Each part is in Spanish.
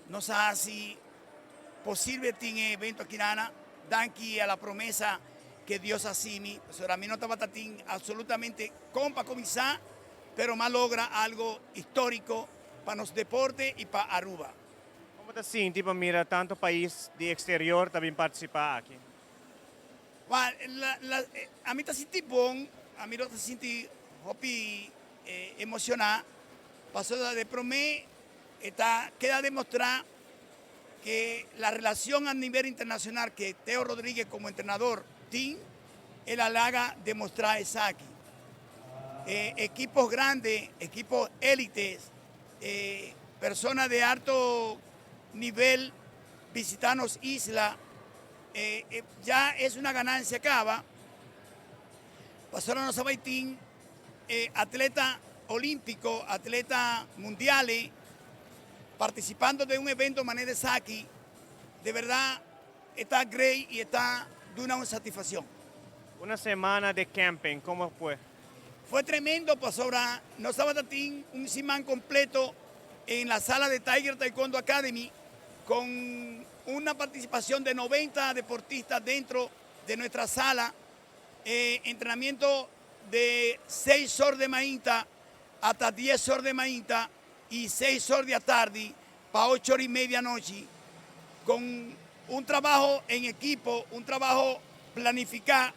nos hace posible este evento aquí nana, danki a la promesa que Dios asimi, a mí no estaba absolutamente compa comenzar, pero más logra algo histórico para los deportes y para Aruba. Como te sientes para mirar tanto país de exterior también participar aquí? A mí está senti bom, a mí no te senti hopi emocionado, pasó de promé, queda demostrar que la relación a nivel internacional que Teo Rodríguez como entrenador tiene, él halaga demostrar esa aquí. Equipos grandes, equipos élites, personas de alto nivel visitarnos isla, ya es una ganancia cava. Pasaron a Sabaitín, atleta olímpico, atleta mundiales, participando de un evento manera de Saki, de verdad está great y está de una satisfacción. Una semana de camping, ¿cómo fue? Fue tremendo, pues ahora no estaba un simán completo en la sala de Tiger Taekwondo Academy con una participación de 90 deportistas dentro de nuestra sala, entrenamiento de 6 horas de mañana hasta 10 horas de mañana y 6 horas de tarde para 8 horas y media noche, con un trabajo en equipo, un trabajo planificado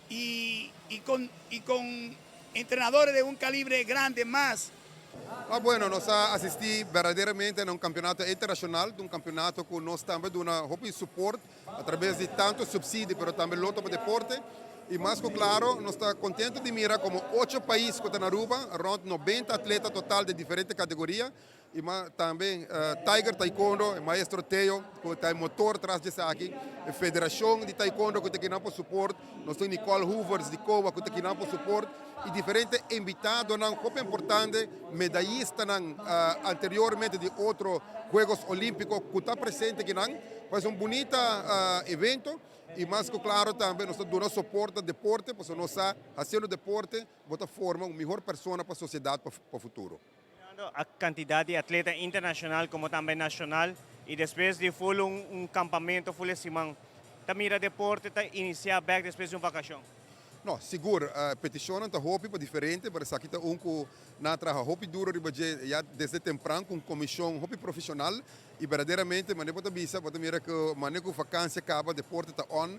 y con entrenadores de un calibre grande más. Ah, bueno, nós assistimos verdadeiramente a um campeonato internacional, um campeonato que nós também damos suporte através de tanto subsídio, mas também luta para o deporte. E mais que claro, nós estamos contentes de mirar como 8 países que estão na Aruba, around 90 atletas total de diferentes categorias. E também Tiger Taekwondo, o maestro Teo, que tem motor atrás disso aqui, a Federação de Taekwondo que tem aqui suporte, nós temos Nicole Hoovers de Cuba que tem aqui suporte, e diferentes invitados, muito importante, medalhistas anteriormente de outros Jogos Olímpicos que estão presentes aqui. Faz bonito evento. E mais que claro também nós damos suporte ao deporte, porque nós fazendo deporte, bota forma uma melhor pessoa para a sociedade para o futuro. A cantidad de atletas internacional como también nacional y después de full un campamento, full semana, también el deporte está iniciar back después de una vacación. No, seguro, a petição está hobby para diferente, mas aqui está que na traja hobby duro já desde temprano com comissão hobby profissional e verdadeiramente mas depois bisa, pode mirar que manejo vacância acaba, deporte está on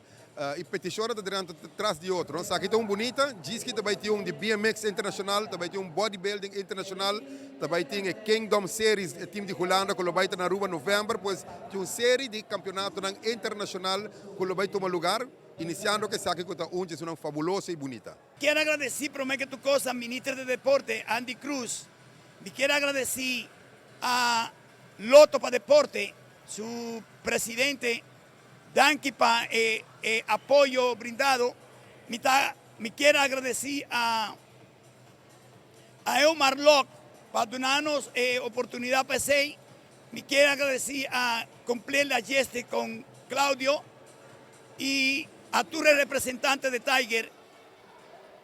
e petição está durante atrás de outro. Aqui está bonita, diz que também tem de BMX internacional, também tem bodybuilding internacional, também tem a Kingdom Series, o time de Holanda que vai estar na Aruba em novembro, pois tem uma série de campeonatos internacional que vai tomar lugar. Iniciando que saque con es una fabulosa y bonita. Quiero agradecer, prometo que tu cosa, ministro de Deporte, Andy Cruz. Me quiero agradecer a Loto para Deporte, su presidente, Danky para apoyo brindado. Me quiero agradecer a Eomar Locke para darnos oportunidad para ser. Me quiero agradecer a cumplir la geste con Claudio y a tu representante de Tiger,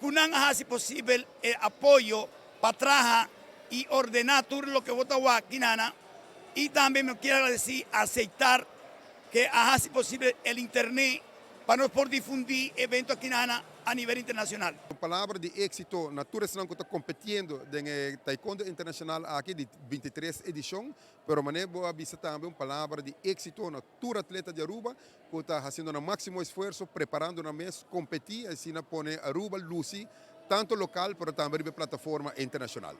que hace posible el apoyo para trabajar y ordenar todo lo que vota aquí, nana. Y también me quiero agradecer aceptar que hace posible el internet para nos por difundir eventos aquí, nana, a nivel internacional. Palavra de éxito, Natura que está competindo no Taekwondo Internacional aqui de 23 edição, pero mané boa vista também uma palavra de éxito na Natura Atleta de Aruba, que está fazendo o máximo esforço, preparando na mês, competir, assim, pone Aruba Lucy, tanto local, pero também de plataforma internacional.